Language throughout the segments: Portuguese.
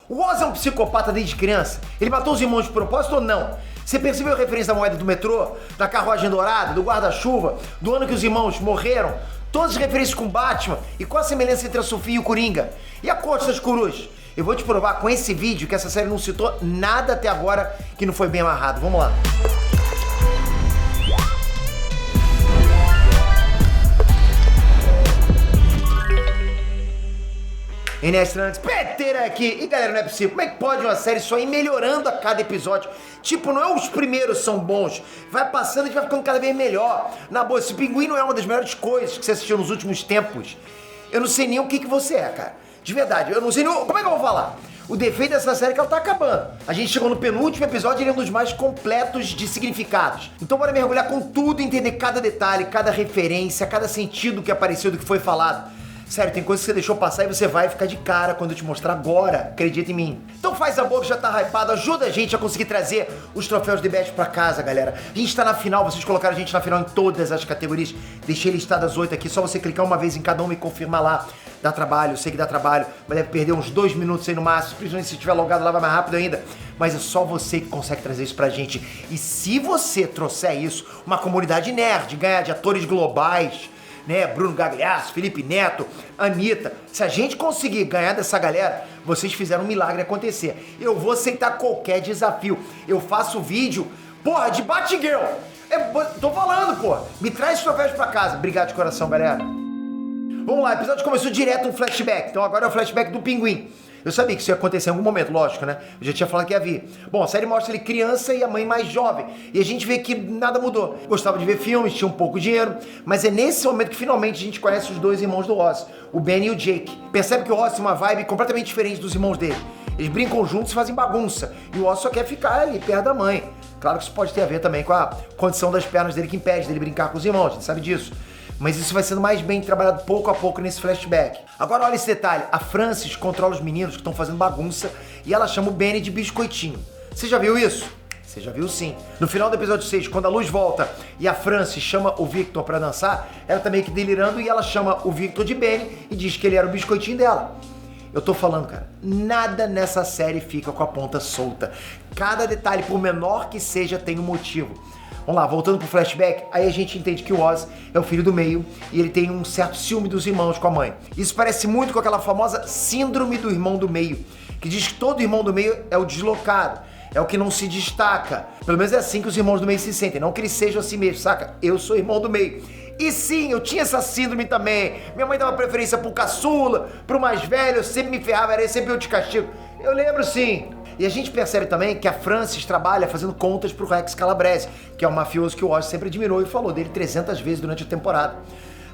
O Oz é um psicopata desde criança? Ele matou os irmãos de propósito ou não? Você percebeu a referência da moeda do metrô, da carruagem dourada, do guarda-chuva, do ano que os irmãos morreram? Todas as referências com Batman e qual a semelhança entre a Sofia e o Coringa? E a Corte das Corujas? Eu vou te provar com esse vídeo que essa série não citou nada até agora que não foi bem amarrado. Vamos lá. Inestrantes, Peteira aqui. E galera, não é possível. Como é que pode uma série só ir melhorando a cada episódio? Tipo, não é os primeiros são bons. Vai passando e vai ficando cada vez melhor. Na boa, esse Pinguim não é uma das melhores coisas que você assistiu nos últimos tempos. Eu não sei nem o que você é, cara. De verdade, eu não sei nem... Como é que eu vou falar? O defeito dessa série é que ela tá acabando. A gente chegou no penúltimo episódio e ele é um dos mais completos de significados. Então bora mergulhar com tudo, entender cada detalhe, cada referência, cada sentido que apareceu do que foi falado. Sério, tem coisa que você deixou passar e você vai ficar de cara quando eu te mostrar agora, acredita em mim. Então faz a boa que já tá hypado, ajuda a gente a conseguir trazer os troféus de Best pra casa, galera. A gente tá na final, vocês colocaram a gente na final em todas as categorias. Deixei listadas 8 aqui, só você clicar uma vez em cada uma e confirmar lá. Dá trabalho, eu sei que dá trabalho, mas deve perder uns 2 minutos aí no máximo, principalmente se estiver logado lá vai mais rápido ainda. Mas é só você que consegue trazer isso pra gente. E se você trouxer isso, uma comunidade nerd, ganhar de atores globais, né, Bruno Gagliasso, Felipe Neto, Anitta, se a gente conseguir ganhar dessa galera, vocês fizeram um milagre acontecer. Eu vou aceitar qualquer desafio. Eu faço vídeo, porra, de Batgirl. Tô falando, porra. Me traz troféus pra casa. Obrigado de coração, galera. Vamos lá, o episódio começou direto um flashback. Então agora é o flashback do Pinguim. Eu sabia que isso ia acontecer em algum momento, lógico, né? Eu já tinha falado que ia vir. Bom, a série mostra ele criança e a mãe mais jovem. E a gente vê que nada mudou. Gostava de ver filmes, tinha um pouco de dinheiro. Mas é nesse momento que finalmente a gente conhece os dois irmãos do Oz, o Ben e o Jake. Percebe que o Oz tem uma vibe completamente diferente dos irmãos dele. Eles brincam juntos e fazem bagunça. E o Oz só quer ficar ali, perto da mãe. Claro que isso pode ter a ver também com a condição das pernas dele que impede dele brincar com os irmãos, a gente sabe disso. Mas isso vai sendo mais bem trabalhado pouco a pouco nesse flashback. Agora olha esse detalhe, a Frances controla os meninos que estão fazendo bagunça e ela chama o Benny de biscoitinho. Você já viu isso? Você já viu sim. No final do episódio 6, quando a luz volta e a Frances chama o Victor pra dançar, ela tá meio que delirando e ela chama o Victor de Benny e diz que ele era o biscoitinho dela. Eu tô falando, cara, nada nessa série fica com a ponta solta. Cada detalhe, por menor que seja, tem um motivo. Vamos lá, voltando pro flashback, aí a gente entende que o Oz é o filho do meio e ele tem um certo ciúme dos irmãos com a mãe. Isso parece muito com aquela famosa síndrome do irmão do meio, que diz que todo irmão do meio é o deslocado, é o que não se destaca. Pelo menos é assim que os irmãos do meio se sentem, não que eles sejam assim mesmo, saca? Eu sou irmão do meio. E sim, eu tinha essa síndrome também. Minha mãe dava preferência pro caçula, pro mais velho, eu sempre me ferrava, era sempre eu de castigo. Eu lembro sim. E a gente percebe também que a Frances trabalha fazendo contas pro Rex Calabrese, que é um mafioso que o Oz sempre admirou e falou dele 300 vezes durante a temporada.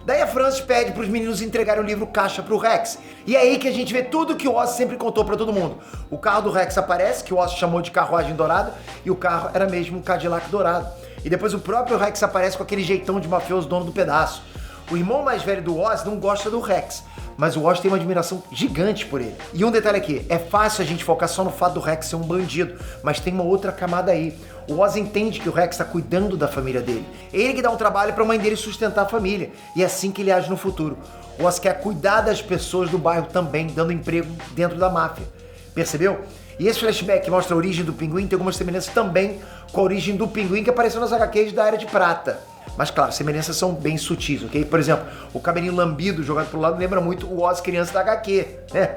Daí a Frances pede pros meninos entregarem o livro caixa pro Rex. E é aí que a gente vê tudo que o Oz sempre contou pra todo mundo. O carro do Rex aparece, que o Oz chamou de carruagem dourada, e o carro era mesmo um Cadillac dourado. E depois o próprio Rex aparece com aquele jeitão de mafioso dono do pedaço. O irmão mais velho do Oz não gosta do Rex, mas o Oz tem uma admiração gigante por ele. E um detalhe aqui, é fácil a gente focar só no fato do Rex ser um bandido, mas tem uma outra camada aí. O Oz entende que o Rex está cuidando da família dele. É ele que dá um trabalho para a mãe dele sustentar a família, e é assim que ele age no futuro. O Oz quer cuidar das pessoas do bairro também, dando emprego dentro da máfia. Percebeu? E esse flashback que mostra a origem do Pinguim tem algumas semelhanças também com a origem do Pinguim que apareceu nas HQs da Era de Prata. Mas claro, semelhanças são bem sutis, ok? Por exemplo, o cabelinho lambido jogado pro lado lembra muito o Oz criança da HQ, né?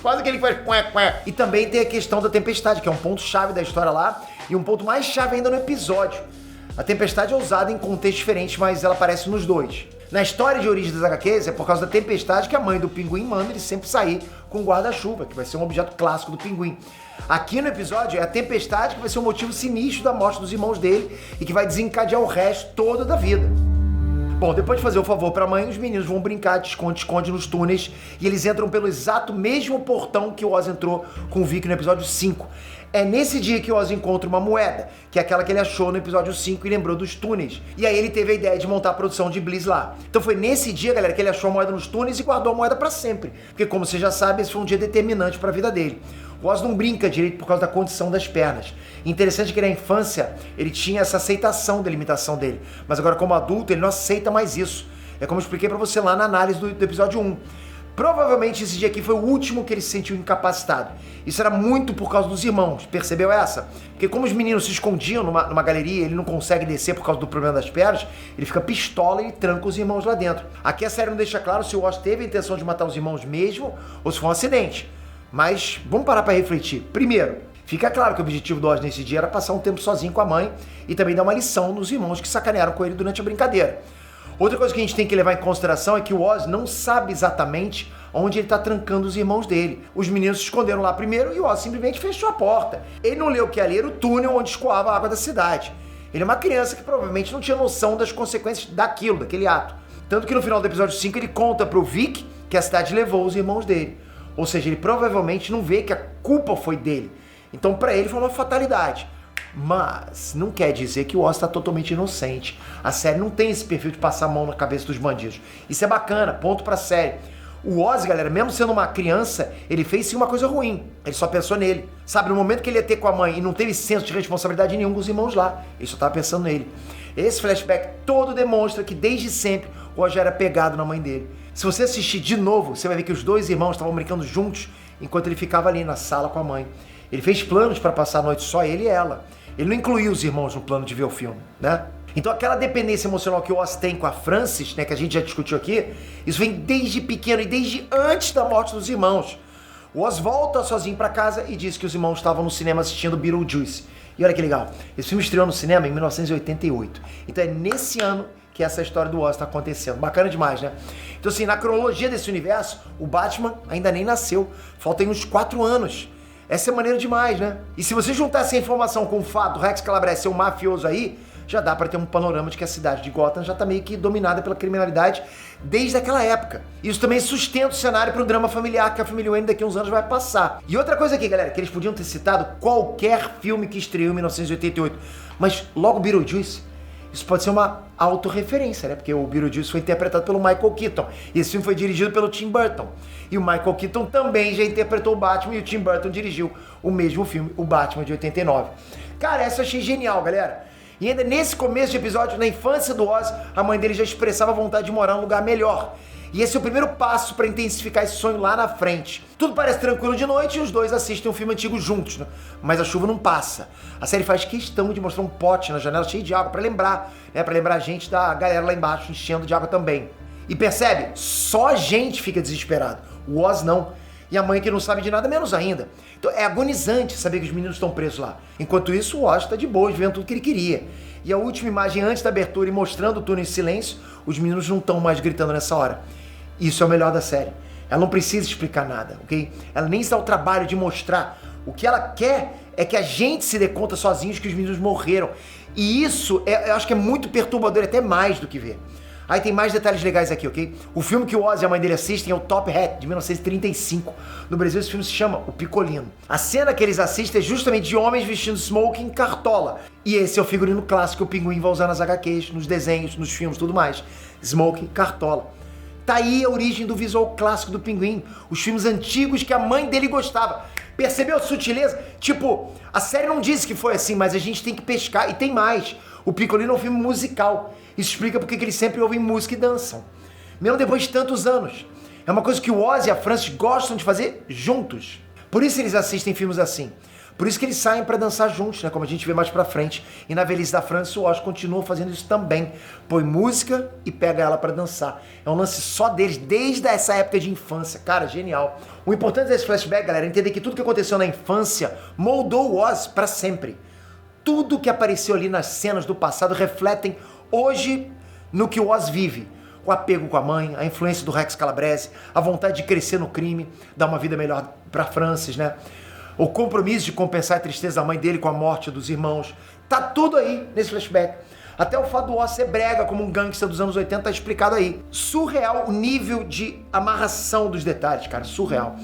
Quase que ele faz quá. E também tem a questão da tempestade, que é um ponto-chave da história lá, e um ponto mais chave ainda no episódio. A tempestade é usada em contextos diferentes, mas ela aparece nos dois. Na história de origem das HQs, é por causa da tempestade que a mãe do Pinguim manda ele sempre sair com o guarda-chuva, que vai ser um objeto clássico do Pinguim. Aqui no episódio é a tempestade que vai ser o motivo sinistro da morte dos irmãos dele e que vai desencadear o resto todo da vida. Bom, depois de fazer o favor pra mãe, os meninos vão brincar de esconde-esconde nos túneis e eles entram pelo exato mesmo portão que o Oz entrou com o Vic no episódio 5. É nesse dia que o Oz encontra uma moeda, que é aquela que ele achou no episódio 5 e lembrou dos túneis. E aí ele teve a ideia de montar a produção de Bliss lá. Então foi nesse dia, galera, que ele achou a moeda nos túneis e guardou a moeda pra sempre. Porque como você já sabe, esse foi um dia determinante pra vida dele. O Oz não brinca direito por causa da condição das pernas. Interessante que na infância ele tinha essa aceitação da limitação dele. Mas agora como adulto ele não aceita mais isso. É como eu expliquei pra você lá na análise do episódio 1. Provavelmente esse dia aqui foi o último que ele se sentiu incapacitado. Isso era muito por causa dos irmãos, percebeu essa? Porque como os meninos se escondiam numa galeria, ele não consegue descer por causa do problema das pernas, ele fica pistola e tranca os irmãos lá dentro. Aqui a série não deixa claro se o Oz teve a intenção de matar os irmãos mesmo ou se foi um acidente. Mas vamos parar para refletir. Primeiro, fica claro que o objetivo do Oz nesse dia era passar um tempo sozinho com a mãe e também dar uma lição nos irmãos que sacanearam com ele durante a brincadeira. Outra coisa que a gente tem que levar em consideração é que o Oz não sabe exatamente onde ele está trancando os irmãos dele. Os meninos se esconderam lá primeiro e o Oz simplesmente fechou a porta. Ele não leu que ali era o túnel onde escoava a água da cidade. Ele é uma criança que provavelmente não tinha noção das consequências daquele ato. Tanto que no final do episódio 5 ele conta pro Vic que a cidade levou os irmãos dele. Ou seja, ele provavelmente não vê que a culpa foi dele. Então para ele foi uma fatalidade. Mas não quer dizer que o Oz está totalmente inocente. A série não tem esse perfil de passar a mão na cabeça dos bandidos. Isso é bacana, ponto pra série. O Oz, galera, mesmo sendo uma criança, ele fez sim uma coisa ruim. Ele só pensou nele. Sabe, no momento que ele ia ter com a mãe e não teve senso de responsabilidade nenhum com os irmãos lá, ele só estava pensando nele. Esse flashback todo demonstra que desde sempre o Oz já era pegado na mãe dele. Se você assistir de novo, você vai ver que os dois irmãos estavam brincando juntos enquanto ele ficava ali na sala com a mãe. Ele fez planos para passar a noite só ele e ela. Ele não incluiu os irmãos no plano de ver o filme, né? Então aquela dependência emocional que o Oz tem com a Frances, né, que a gente já discutiu aqui, isso vem desde pequeno e desde antes da morte dos irmãos. O Oz volta sozinho para casa e diz que os irmãos estavam no cinema assistindo Beetlejuice. E olha que legal, esse filme estreou no cinema em 1988. Então é nesse ano que essa história do Oz está acontecendo. Bacana demais, né? Então assim, na cronologia desse universo, o Batman ainda nem nasceu. Faltam uns 4 anos. Essa é maneira demais, né? E se você juntar essa informação com o fato do Rex Calabrese ser um mafioso aí, já dá pra ter um panorama de que a cidade de Gotham já tá meio que dominada pela criminalidade desde aquela época. Isso também sustenta o cenário para um drama familiar que a família Wayne daqui a uns anos vai passar. E outra coisa aqui, galera, que eles podiam ter citado qualquer filme que estreou em 1988, mas logo Beetlejuice, isso pode ser uma autorreferência, né? Porque o Beetlejuice foi interpretado pelo Michael Keaton. E esse filme foi dirigido pelo Tim Burton. E o Michael Keaton também já interpretou o Batman e o Tim Burton dirigiu o mesmo filme, o Batman de 89. Cara, essa eu achei genial, galera. E ainda nesse começo de episódio, na infância do Oz, a mãe dele já expressava a vontade de morar em um lugar melhor. E esse é o primeiro passo para intensificar esse sonho lá na frente. Tudo parece tranquilo de noite e os dois assistem um filme antigo juntos, né? Mas a chuva não passa. A série faz questão de mostrar um pote na janela cheio de água para lembrar, né? Para lembrar a gente da galera lá embaixo enchendo de água também. E percebe? Só a gente fica desesperado. O Oz não. E a mãe que não sabe de nada, menos ainda. Então é agonizante saber que os meninos estão presos lá. Enquanto isso, o Oz está de boa, vendo tudo que ele queria. E a última imagem antes da abertura e mostrando o túnel em silêncio, os meninos não estão mais gritando nessa hora. Isso é o melhor da série. Ela não precisa explicar nada, ok? Ela nem se dá o trabalho de mostrar. O que ela quer é que a gente se dê conta sozinhos que os meninos morreram. E isso, eu acho que é muito perturbador, até mais do que ver. Aí tem mais detalhes legais aqui, ok? O filme que o Oz e a mãe dele assistem é o Top Hat, de 1935. No Brasil esse filme se chama O Picolino. A cena que eles assistem é justamente de homens vestindo smoking cartola. E esse é o figurino clássico que o Pinguim vai usar nas HQs, nos desenhos, nos filmes, tudo mais. Smoking cartola. Tá aí a origem do visual clássico do Pinguim. Os filmes antigos que a mãe dele gostava. Percebeu a sutileza? Tipo, a série não disse que foi assim, mas a gente tem que pescar. E tem mais. O Picolino é um filme musical. Isso explica porque que eles sempre ouvem música e dançam. Mesmo depois de tantos anos. É uma coisa que o Oz e a Frances gostam de fazer juntos. Por isso eles assistem filmes assim. Por isso que eles saem pra dançar juntos, né? Como a gente vê mais pra frente. E na velhice da Frances, o Oz continua fazendo isso também. Põe música e pega ela pra dançar. É um lance só deles, desde essa época de infância. Cara, genial. O importante desse flashback, galera, é entender que tudo que aconteceu na infância moldou o Oz pra sempre. Tudo que apareceu ali nas cenas do passado refletem hoje no que o Oz vive. O apego com a mãe, a influência do Rex Calabrese, a vontade de crescer no crime, dar uma vida melhor pra Frances, né? O compromisso de compensar a tristeza da mãe dele com a morte dos irmãos. Tá tudo aí nesse flashback. Até o fato do Oz ser brega como um gangster dos anos 80 tá explicado aí. Surreal o nível de amarração dos detalhes, cara. Surreal.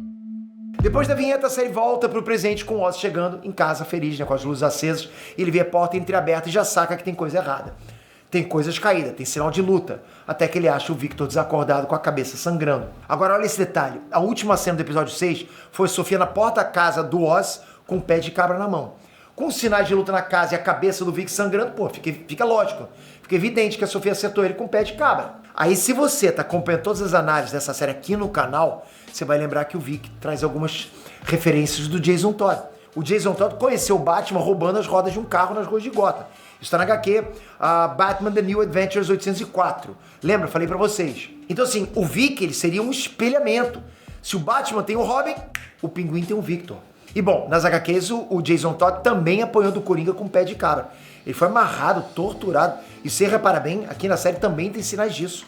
Depois da vinheta, a série volta pro presente com o Oz chegando em casa feliz, né, com as luzes acesas. Ele vê a porta entreaberta e já saca que tem coisa errada. Tem coisas caídas, tem sinal de luta. Até que ele acha o Victor desacordado com a cabeça sangrando. Agora olha esse detalhe. A última cena do episódio 6 foi Sofia na porta da casa do Oz com o pé de cabra na mão. Com os sinais de luta na casa e a cabeça do Vic sangrando, pô, fica lógico. Fica fica evidente que a Sofia acertou ele com o pé de cabra. Aí se você tá acompanhando todas as análises dessa série aqui no canal, você vai lembrar que o Vic traz algumas referências do Jason Todd. O Jason Todd conheceu o Batman roubando as rodas de um carro nas ruas de Gotham. Isso tá na HQ Batman The New Adventures 804. Lembra? Falei pra vocês. Então assim, o Vic ele seria um espelhamento. Se o Batman tem o Robin, o Pinguim tem o Victor. E bom, nas HQs o Jason Todd também apanhou do Coringa com o pé de cabra. Ele foi amarrado, torturado. E se você reparar bem, aqui na série também tem sinais disso.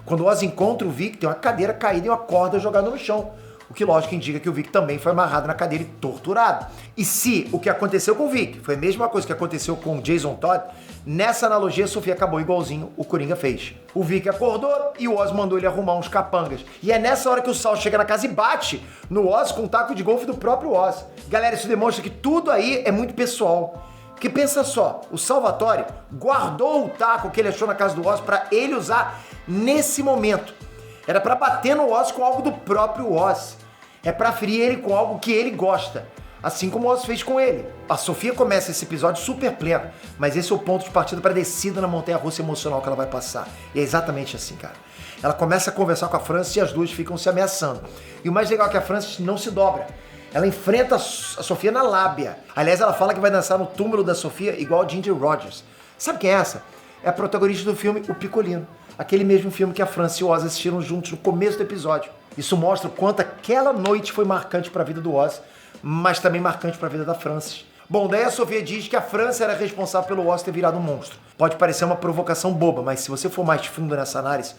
Quando o Oz encontra o Vic, tem uma cadeira caída e uma corda jogada no chão. O que lógico indica que o Vic também foi amarrado na cadeira e torturado. E se o que aconteceu com o Vic foi a mesma coisa que aconteceu com o Jason Todd, nessa analogia a Sofia acabou igualzinho o Coringa fez. O Vic acordou e o Oz mandou ele arrumar uns capangas. E é nessa hora que o Sal chega na casa e bate no Oz com um taco de golfe do próprio Oz. Galera, isso demonstra que tudo aí é muito pessoal. Porque pensa só, o Salvatore guardou o taco que ele achou na casa do Oz pra ele usar nesse momento. Era pra bater no Oz com algo do próprio Oz. É pra ferir ele com algo que ele gosta. Assim como o Oz fez com ele. A Sofia começa esse episódio super pleno, mas esse é o ponto de partida pra descida na montanha-russa emocional que ela vai passar. E é exatamente assim, cara. Ela começa a conversar com a Frances e as duas ficam se ameaçando. E o mais legal é que a Frances não se dobra. Ela enfrenta a Sofia na lábia. Aliás, ela fala que vai dançar no túmulo da Sofia igual a Ginger Rogers. Sabe quem é essa? É a protagonista do filme O Picolino. Aquele mesmo filme que a Frances e o Oz assistiram juntos no começo do episódio. Isso mostra o quanto aquela noite foi marcante para a vida do Oz, mas também marcante para a vida da Frances. Bom, daí a Sofia diz que a Frances era responsável pelo Oz ter virado um monstro. Pode parecer uma provocação boba, mas se você for mais fundo nessa análise,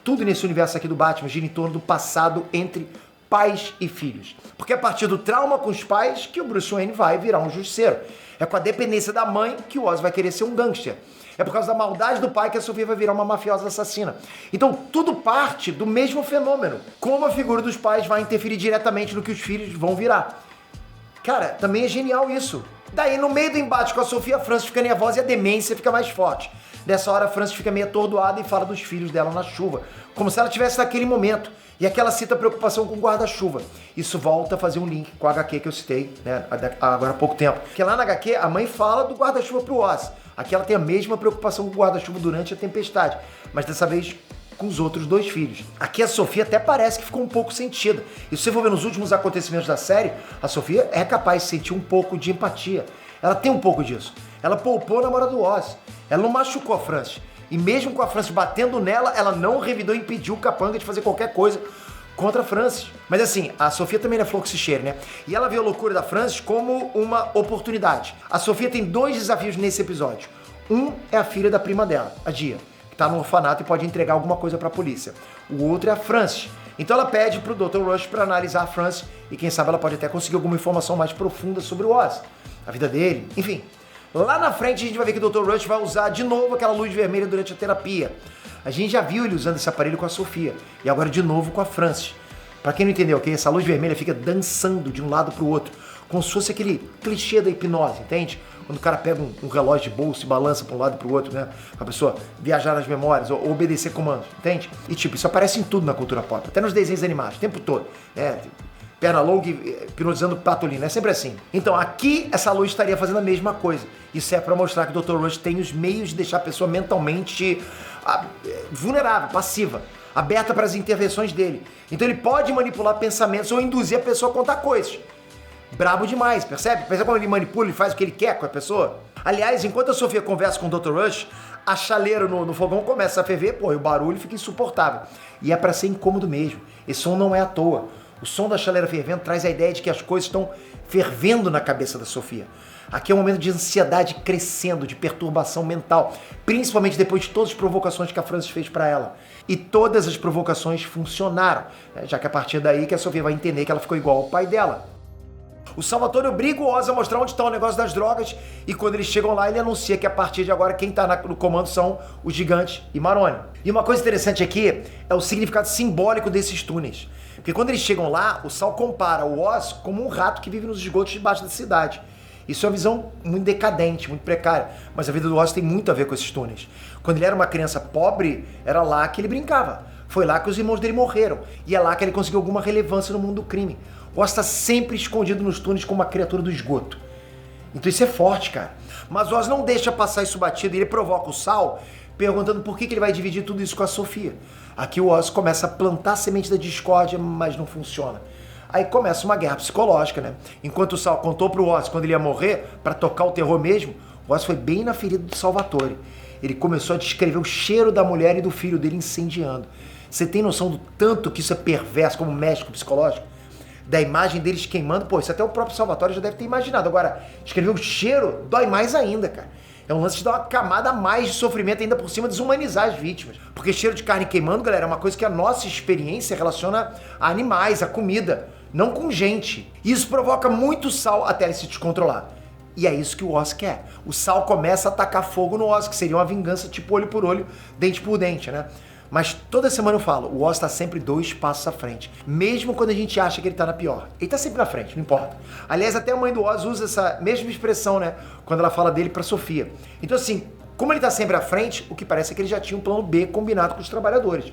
tudo nesse universo aqui do Batman gira em torno do passado entre pais e filhos. Porque é a partir do trauma com os pais que o Bruce Wayne vai virar um justiceiro. É com a dependência da mãe que o Oz vai querer ser um gangster. É por causa da maldade do pai que a Sofia vai virar uma mafiosa assassina. Então tudo parte do mesmo fenômeno. Como a figura dos pais vai interferir diretamente no que os filhos vão virar. Cara, também é genial isso. Daí no meio do embate com a Sofia, a Frances fica nervosa e a demência fica mais forte. Nessa hora a Frances fica meio atordoada e fala dos filhos dela na chuva. Como se ela estivesse naquele momento. E aqui ela cita a preocupação com o guarda-chuva. Isso volta a fazer um link com a HQ que eu citei, né, agora há pouco tempo. Porque lá na HQ a mãe fala do guarda-chuva pro Oz. Aqui ela tem a mesma preocupação com o guarda-chuva durante a tempestade, mas dessa vez com os outros dois filhos. Aqui a Sofia até parece que ficou um pouco sentida. E se você for ver nos últimos acontecimentos da série, a Sofia é capaz de sentir um pouco de empatia. Ela tem um pouco disso. Ela poupou a namorada do Oz. Ela não machucou a Frances. E mesmo com a Frances batendo nela, ela não revidou e impediu o capanga de fazer qualquer coisa contra a Frances. Mas assim, a Sofia também é flor que se cheira, né? E ela vê a loucura da Frances como uma oportunidade. A Sofia tem dois desafios nesse episódio. Um é a filha da prima dela, a Dia, que tá no orfanato e pode entregar alguma coisa pra polícia. O outro é a Frances. Então ela pede pro Dr. Rush pra analisar a Frances e quem sabe ela pode até conseguir alguma informação mais profunda sobre o Oz, a vida dele, enfim. Lá na frente a gente vai ver que o Dr. Rush vai usar de novo aquela luz vermelha durante a terapia. A gente já viu ele usando esse aparelho com a Sofia e agora de novo com a Frances. Pra quem não entendeu, okay? Essa luz vermelha fica dançando de um lado pro outro, como se fosse aquele clichê da hipnose, entende? Quando o cara pega um relógio de bolso e balança pra um lado e pro outro, né? Pra pessoa viajar nas memórias ou obedecer comandos, entende? E tipo, isso aparece em tudo na cultura pop, até nos desenhos animados, o tempo todo, né? Perna longa e hipnotizando patolino, é sempre assim. Então aqui essa luz estaria fazendo a mesma coisa. Isso é pra mostrar que o Dr. Rush tem os meios de deixar a pessoa mentalmente vulnerável, passiva, aberta para as intervenções dele. Então ele pode manipular pensamentos ou induzir a pessoa a contar coisas. Brabo demais, percebe? Percebe como ele manipula e faz o que ele quer com a pessoa? Aliás, enquanto a Sofia conversa com o Dr. Rush, a chaleira no fogão começa a ferver, pô, e o barulho fica insuportável. E é pra ser incômodo mesmo. Esse som não é à toa. O som da chaleira fervendo traz a ideia de que as coisas estão fervendo na cabeça da Sofia. Aqui é um momento de ansiedade crescendo, de perturbação mental, principalmente depois de todas as provocações que a Frances fez pra ela. E todas as provocações funcionaram, né? Já que a partir daí que a Sofia vai entender que ela ficou igual ao pai dela. O Salvatore obriga o Oz a mostrar onde está o negócio das drogas e quando eles chegam lá ele anuncia que a partir de agora quem está no comando são os gigantes e Maroni. E uma coisa interessante aqui é o significado simbólico desses túneis. Porque quando eles chegam lá, o Sal compara o Oz como um rato que vive nos esgotos debaixo da cidade. Isso é uma visão muito decadente, muito precária, mas a vida do Oz tem muito a ver com esses túneis. Quando ele era uma criança pobre, era lá que ele brincava. Foi lá que os irmãos dele morreram e é lá que ele conseguiu alguma relevância no mundo do crime. O Oz está sempre escondido nos túneis como uma criatura do esgoto. Então isso é forte, cara. Mas o Oz não deixa passar isso batido e ele provoca o Sal perguntando por que ele vai dividir tudo isso com a Sofia. Aqui o Oz começa a plantar a semente da discórdia, mas não funciona. Aí começa uma guerra psicológica, né? Enquanto o Sal contou pro Oz quando ele ia morrer, pra tocar o terror mesmo, o Oz foi bem na ferida do Salvatore. Ele começou a descrever o cheiro da mulher e do filho dele incendiando. Você tem noção do tanto que isso é perverso como médico psicológico? Da imagem deles queimando, pô, isso até o próprio Salvatore já deve ter imaginado. Agora, escrever o cheiro dói mais ainda, cara. É um lance de dar uma camada a mais de sofrimento, ainda por cima desumanizar as vítimas. Porque cheiro de carne queimando, galera, é uma coisa que a nossa experiência relaciona a animais, a comida, não com gente. Isso provoca muito Sal até ele se descontrolar. E é isso que o Oz quer. O Sal começa a atacar fogo no Oz, que seria uma vingança tipo olho por olho, dente por dente, né? Mas toda semana eu falo, o Oz tá sempre 2 passos à frente. Mesmo quando a gente acha que ele tá na pior. Ele tá sempre na frente, não importa. Aliás, até a mãe do Oz usa essa mesma expressão, né? Quando ela fala dele pra Sofia. Então assim, como ele tá sempre à frente, o que parece é que ele já tinha um plano B combinado com os trabalhadores.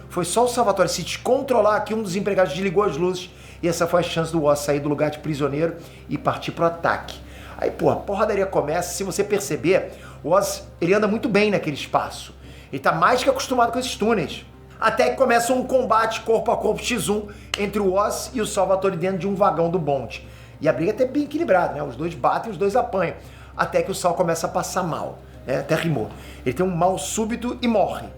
Foi só o Salvatore se descontrolar que um dos empregados desligou as luzes e essa foi a chance do Oz sair do lugar de prisioneiro e partir pro ataque. Aí, pô, a porradaria começa, se você perceber, o Oz, ele anda muito bem naquele espaço. Ele tá mais que acostumado com esses túneis. Até que começa um combate corpo a corpo X1 entre o Oz e o Salvatore dentro de um vagão do bonde. E a briga é até bem equilibrada, né? Os dois batem, os dois apanham. Até que o Sal começa a passar mal, né? Até rimou. Ele tem um mal súbito e morre.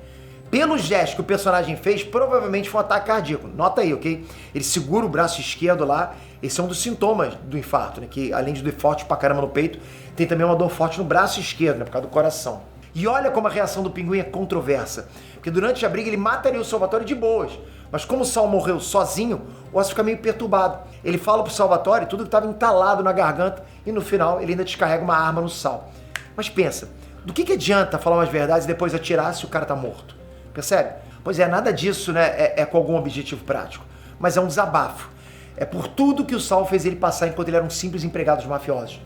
Pelo gesto que o personagem fez, provavelmente foi um ataque cardíaco. Nota aí, ok? Ele segura o braço esquerdo lá. Esse é um dos sintomas do infarto, né? Que além de doer forte pra caramba no peito, tem também uma dor forte no braço esquerdo, né? Por causa do coração. E olha como a reação do Pinguim é controversa. Porque durante a briga ele mataria o Salvatore de boas. Mas como o Sal morreu sozinho, o Oz fica meio perturbado. Ele fala pro Salvatore tudo que estava entalado na garganta e no final ele ainda descarrega uma arma no Sal. Mas pensa, do que adianta falar umas verdades e depois atirar se o cara tá morto? Percebe? Pois é, nada disso, né, é com algum objetivo prático. Mas é um desabafo. É por tudo que o Sal fez ele passar enquanto ele era um simples empregado dos mafiosos.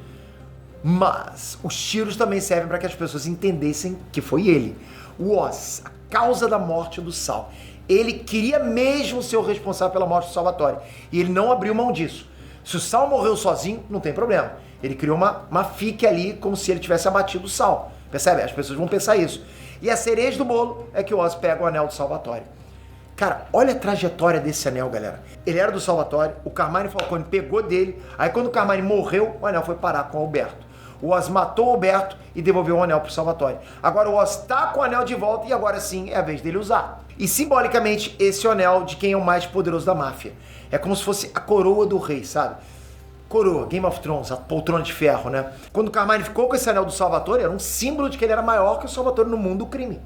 Mas os tiros também servem para que as pessoas entendessem que foi ele, o Oz, a causa da morte do Sal. Ele queria mesmo ser o responsável pela morte do Salvatore e ele não abriu mão disso. Se o Sal morreu sozinho, não tem problema. Ele criou uma fique ali como se ele tivesse abatido o Sal. Percebe? As pessoas vão pensar isso. E a cereja do bolo é que o Oz pega o anel do Salvatore. Cara, olha a trajetória desse anel, galera. Ele era do Salvatore, o Carmine Falcone pegou dele, aí quando o Carmine morreu, o anel foi parar com o Alberto. O Oz matou o Alberto e devolveu o anel pro Salvatore. Agora o Oz tá com o anel de volta e agora sim é a vez dele usar. E simbolicamente, esse é o anel de quem é o mais poderoso da máfia. É como se fosse a coroa do rei, sabe? Coroa, Game of Thrones, a poltrona de ferro, né? Quando o Carmine ficou com esse anel do Salvatore, era um símbolo de que ele era maior que o Salvatore no mundo do crime.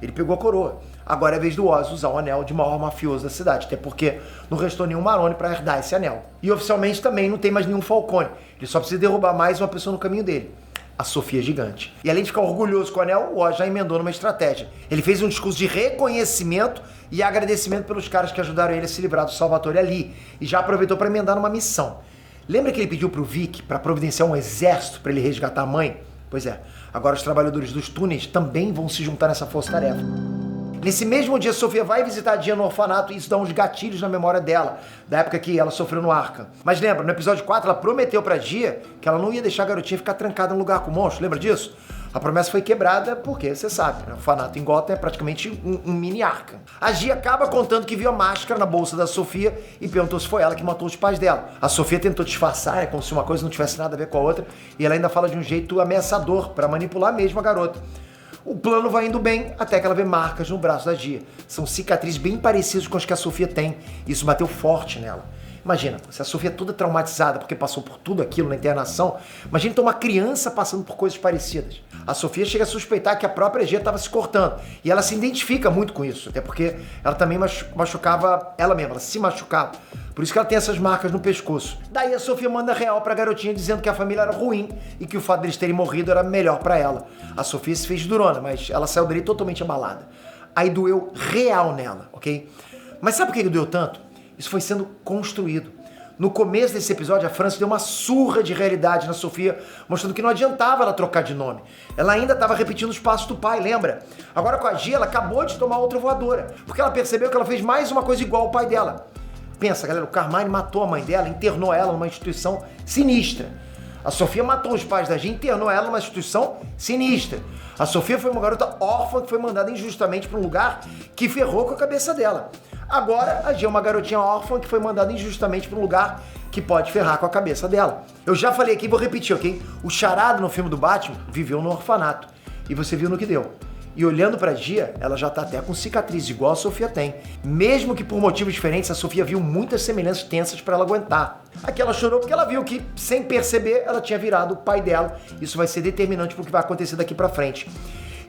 Ele pegou a coroa. Agora é a vez do Oz usar o anel de maior mafioso da cidade, até porque não restou nenhum Maroni para herdar esse anel. E oficialmente também não tem mais nenhum Falcone. Ele só precisa derrubar mais uma pessoa no caminho dele. A Sofia Gigante. E além de ficar orgulhoso com o anel, o Oz já emendou numa estratégia. Ele fez um discurso de reconhecimento e agradecimento pelos caras que ajudaram ele a se livrar do Salvatore ali. E já aproveitou para emendar numa missão. Lembra que ele pediu pro Vic para providenciar um exército para ele resgatar a mãe? Pois é, agora os trabalhadores dos túneis também vão se juntar nessa força-tarefa. Nesse mesmo dia, Sofia vai visitar a Dia no orfanato e isso dá uns gatilhos na memória dela, da época que ela sofreu no Arkham. Mas lembra, no episódio 4, ela prometeu pra Dia que ela não ia deixar a garotinha ficar trancada no lugar com o monstro, lembra disso? A promessa foi quebrada porque, você sabe, né? O orfanato em Gotham é praticamente um mini Arkham. A Gia acaba contando que viu a máscara na bolsa da Sofia e perguntou se foi ela que matou os pais dela. A Sofia tentou disfarçar, como se uma coisa não tivesse nada a ver com a outra, e ela ainda fala de um jeito ameaçador para manipular mesmo a garota. O plano vai indo bem até que ela vê marcas no braço da Gia. São cicatrizes bem parecidas com as que a Sofia tem. Isso bateu forte nela. Imagina, se a Sofia é toda traumatizada porque passou por tudo aquilo na internação, imagina então uma criança passando por coisas parecidas. A Sofia chega a suspeitar que a própria Gia estava se cortando. E ela se identifica muito com isso, até porque ela também machucava ela mesma, ela se machucava. Por isso que ela tem essas marcas no pescoço. Daí a Sofia manda real pra garotinha dizendo que a família era ruim e que o fato deles terem morrido era melhor pra ela. A Sofia se fez durona, mas ela saiu dali totalmente abalada. Aí doeu real nela, ok? Mas sabe por que doeu tanto? Isso foi sendo construído. No começo desse episódio, a França deu uma surra de realidade na Sofia, mostrando que não adiantava ela trocar de nome. Ela ainda estava repetindo os passos do pai, lembra? Agora com a Gia, ela acabou de tomar outra voadora, porque ela percebeu que ela fez mais uma coisa igual ao pai dela. Pensa, galera, o Carmine matou a mãe dela, internou ela numa instituição sinistra. A Sofia matou os pais da Jean e internou ela numa instituição sinistra. A Sofia foi uma garota órfã que foi mandada injustamente para um lugar que ferrou com a cabeça dela. Agora, a Jean é uma garotinha órfã que foi mandada injustamente para um lugar que pode ferrar com a cabeça dela. Eu já falei aqui e vou repetir, ok? O Charada no filme do Batman viveu no orfanato. E você viu no que deu. E olhando pra Gia, ela já tá até com cicatriz, igual a Sofia tem. Mesmo que por motivos diferentes, a Sofia viu muitas semelhanças tensas pra ela aguentar. Aqui ela chorou porque ela viu que, sem perceber, ela tinha virado o pai dela. Isso vai ser determinante pro que vai acontecer daqui pra frente.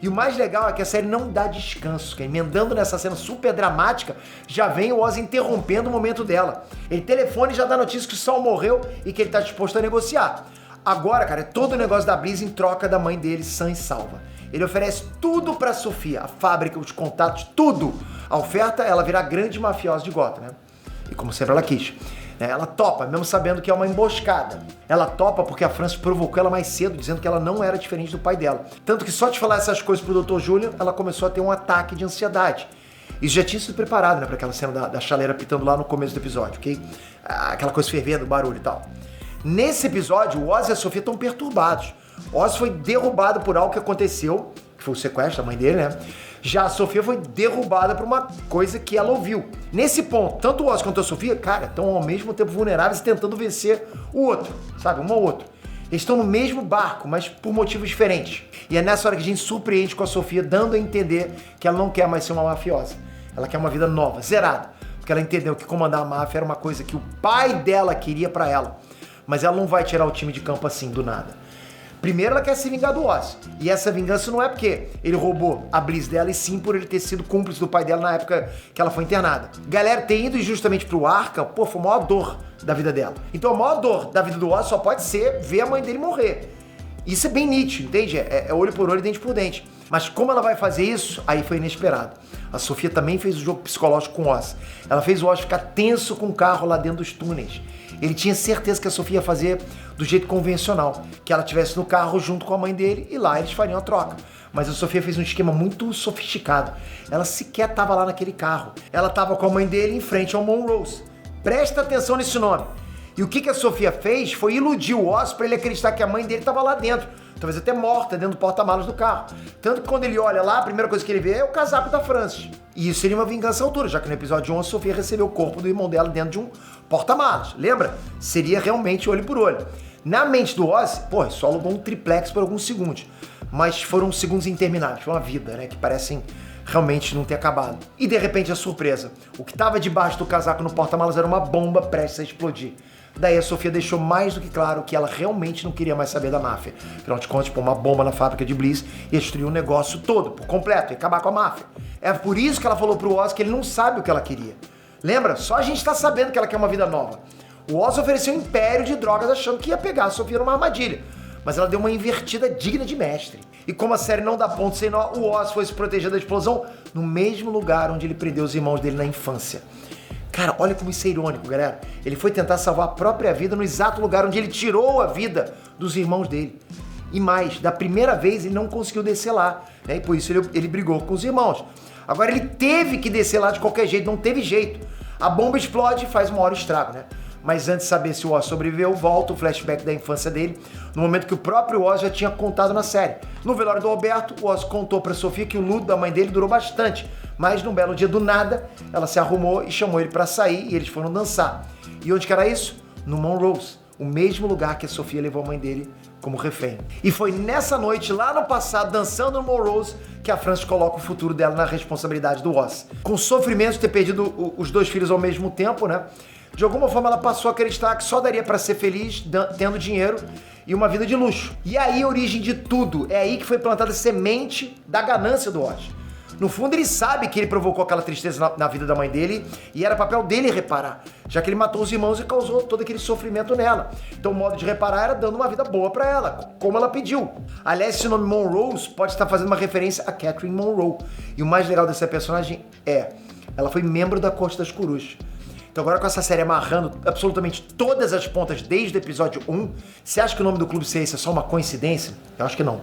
E o mais legal é que a série não dá descanso, que emendando nessa cena super dramática, já vem o Oz interrompendo o momento dela. Ele telefona e já dá notícia que o Sol morreu e que ele tá disposto a negociar. Agora, cara, é todo o negócio da Bliss em troca da mãe dele, sã e salva. Ele oferece tudo pra Sofia, a fábrica, os contatos, tudo. A oferta é ela virar grande mafiosa de Gotham, né? E como sempre ela quis. Ela topa, mesmo sabendo que é uma emboscada. Ela topa porque a Frances provocou ela mais cedo, dizendo que ela não era diferente do pai dela. Tanto que só de falar essas coisas pro Dr. Julian, ela começou a ter um ataque de ansiedade. Isso já tinha sido preparado, né, pra aquela cena da chaleira pitando lá no começo do episódio, ok? Aquela coisa fervendo, barulho e tal. Nesse episódio, o Oz e a Sofia estão perturbados. Oz foi derrubado por algo que aconteceu, que foi o sequestro da mãe dele, né? Já a Sofia foi derrubada por uma coisa que ela ouviu. Nesse ponto, tanto o Oz quanto a Sofia, cara, estão ao mesmo tempo vulneráveis e tentando vencer o outro, sabe? Um ao outro. Eles estão no mesmo barco, mas por motivos diferentes. E é nessa hora que a gente surpreende com a Sofia, dando a entender que ela não quer mais ser uma mafiosa. Ela quer uma vida nova, zerada. Porque ela entendeu que comandar a máfia era uma coisa que o pai dela queria pra ela. Mas ela não vai tirar o time de campo assim, do nada. Primeiro ela quer se vingar do Oz. E essa vingança não é porque ele roubou a Bliss dela, e sim por ele ter sido cúmplice do pai dela na época que ela foi internada. Galera, ter ido justamente pro Arkham, pô, foi a maior dor da vida dela. Então a maior dor da vida do Oz só pode ser ver a mãe dele morrer. Isso é bem nítido, entende? É olho por olho, dente por dente. Mas como ela vai fazer isso, aí foi inesperado. A Sofia também fez o jogo psicológico com o Oz. Ela fez o Oz ficar tenso com o carro lá dentro dos túneis. Ele tinha certeza que a Sofia ia fazer do jeito convencional, que ela estivesse no carro junto com a mãe dele e lá eles fariam a troca. Mas a Sofia fez um esquema muito sofisticado. Ela sequer estava lá naquele carro. Ela estava com a mãe dele em frente ao Monrose. Presta atenção nesse nome. E o que a Sofia fez foi iludir o Oz para ele acreditar que a mãe dele estava lá dentro. Talvez até morta dentro do porta-malas do carro. Tanto que quando ele olha lá, a primeira coisa que ele vê é o casaco da Frances. E isso seria uma vingança à altura, já que no episódio 1 a Sofia recebeu o corpo do irmão dela dentro de um porta-malas. Lembra? Seria realmente olho por olho. Na mente do Oz, pô, só alugou um triplex por alguns segundos. Mas foram segundos intermináveis, foi uma vida, né? Que parecem realmente não ter acabado. E de repente a surpresa. O que estava debaixo do casaco no porta-malas era uma bomba prestes a explodir. Daí a Sofia deixou mais do que claro que ela realmente não queria mais saber da máfia. Afinal de contas, pôr uma bomba na fábrica de Bliss ia destruir o negócio todo, por completo, ia acabar com a máfia. É por isso que ela falou pro Oz que ele não sabe o que ela queria. Lembra? Só a gente tá sabendo que ela quer uma vida nova. O Oz ofereceu um império de drogas achando que ia pegar a Sofia numa armadilha. Mas ela deu uma invertida digna de mestre. E como a série não dá ponto sem nó, o Oz foi se proteger da explosão no mesmo lugar onde ele prendeu os irmãos dele na infância. Cara, olha como isso é irônico, galera. Ele foi tentar salvar a própria vida no exato lugar onde ele tirou a vida dos irmãos dele. E mais, da primeira vez ele não conseguiu descer lá, né? E por isso ele brigou com os irmãos. Agora ele teve que descer lá de qualquer jeito, não teve jeito. A bomba explode e faz um maior estrago, né? Mas antes de saber se o Oz sobreviveu, volta o flashback da infância dele, no momento que o próprio Oz já tinha contado na série. No velório do Alberto, o Oz contou pra Sofia que o luto da mãe dele durou bastante, mas num belo dia do nada, ela se arrumou e chamou ele pra sair e eles foram dançar. E onde que era isso? No Monrose, o mesmo lugar que a Sofia levou a mãe dele como refém. E foi nessa noite, lá no passado, dançando no Monrose, que a Frances coloca o futuro dela na responsabilidade do Oz. Com o sofrimento de ter perdido os dois filhos ao mesmo tempo, né? De alguma forma ela passou a acreditar que só daria pra ser feliz tendo dinheiro e uma vida de luxo. E aí a origem de tudo, é aí que foi plantada a semente da ganância do Oz. No fundo ele sabe que ele provocou aquela tristeza na vida da mãe dele e era papel dele reparar, já que ele matou os irmãos e causou todo aquele sofrimento nela. Então o modo de reparar era dando uma vida boa pra ela, como ela pediu. Aliás, esse nome Monrose pode estar fazendo uma referência a Catherine Monroe. E o mais legal dessa personagem ela foi membro da Corte das Corujas. Então agora com essa série amarrando absolutamente todas as pontas desde o episódio 1, você acha que o nome do Clube Ciência é só uma coincidência? Eu acho que não.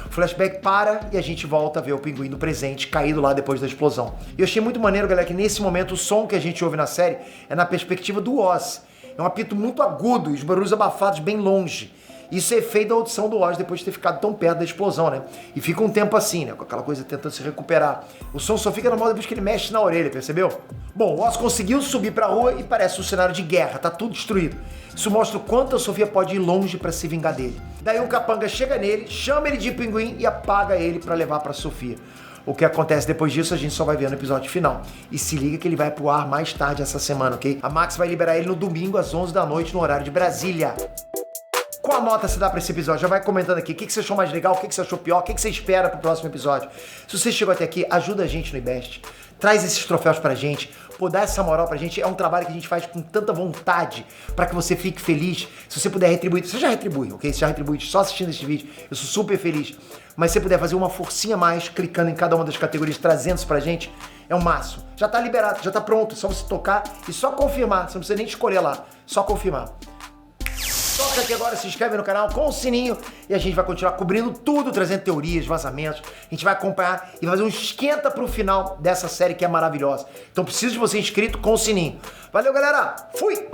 O flashback para e a gente volta a ver o pinguim no presente, caído lá depois da explosão. E eu achei muito maneiro, galera, que nesse momento o som que a gente ouve na série é na perspectiva do Oz. É um apito muito agudo e os barulhos abafados bem longe. Isso é efeito da audição do Oz depois de ter ficado tão perto da explosão, né? E fica um tempo assim, né? Com aquela coisa tentando se recuperar. O som só fica normal depois que ele mexe na orelha, percebeu? Bom, o Oz conseguiu subir pra rua e parece um cenário de guerra, tá tudo destruído. Isso mostra o quanto a Sofia pode ir longe pra se vingar dele. Daí um capanga chega nele, chama ele de pinguim e apaga ele pra levar pra Sofia. O que acontece depois disso a gente só vai ver no episódio final. E se liga que ele vai pro ar mais tarde essa semana, ok? A Max vai liberar ele no domingo às 11 da noite no horário de Brasília. Qual nota você dá pra esse episódio? Já vai comentando aqui. O que você achou mais legal? O que você achou pior? O que você espera pro próximo episódio? Se você chegou até aqui, ajuda a gente no IBEST. Traz esses troféus pra gente. Pô, dá essa moral pra gente. É um trabalho que a gente faz com tanta vontade pra que você fique feliz. Se você puder retribuir, você já retribui, ok? Você já retribui só assistindo esse vídeo. Eu sou super feliz. Mas se você puder fazer uma forcinha a mais, clicando em cada uma das categorias, trazendo isso pra gente, é o máximo. Já tá liberado, já tá pronto. É só você tocar e só confirmar. Você não precisa nem escolher lá. Só confirmar. Toca aqui agora, se inscreve no canal com o sininho e a gente vai continuar cobrindo tudo, trazendo teorias, vazamentos. A gente vai acompanhar e fazer um esquenta pro final dessa série que é maravilhosa. Então preciso de você inscrito com o sininho. Valeu, galera! Fui!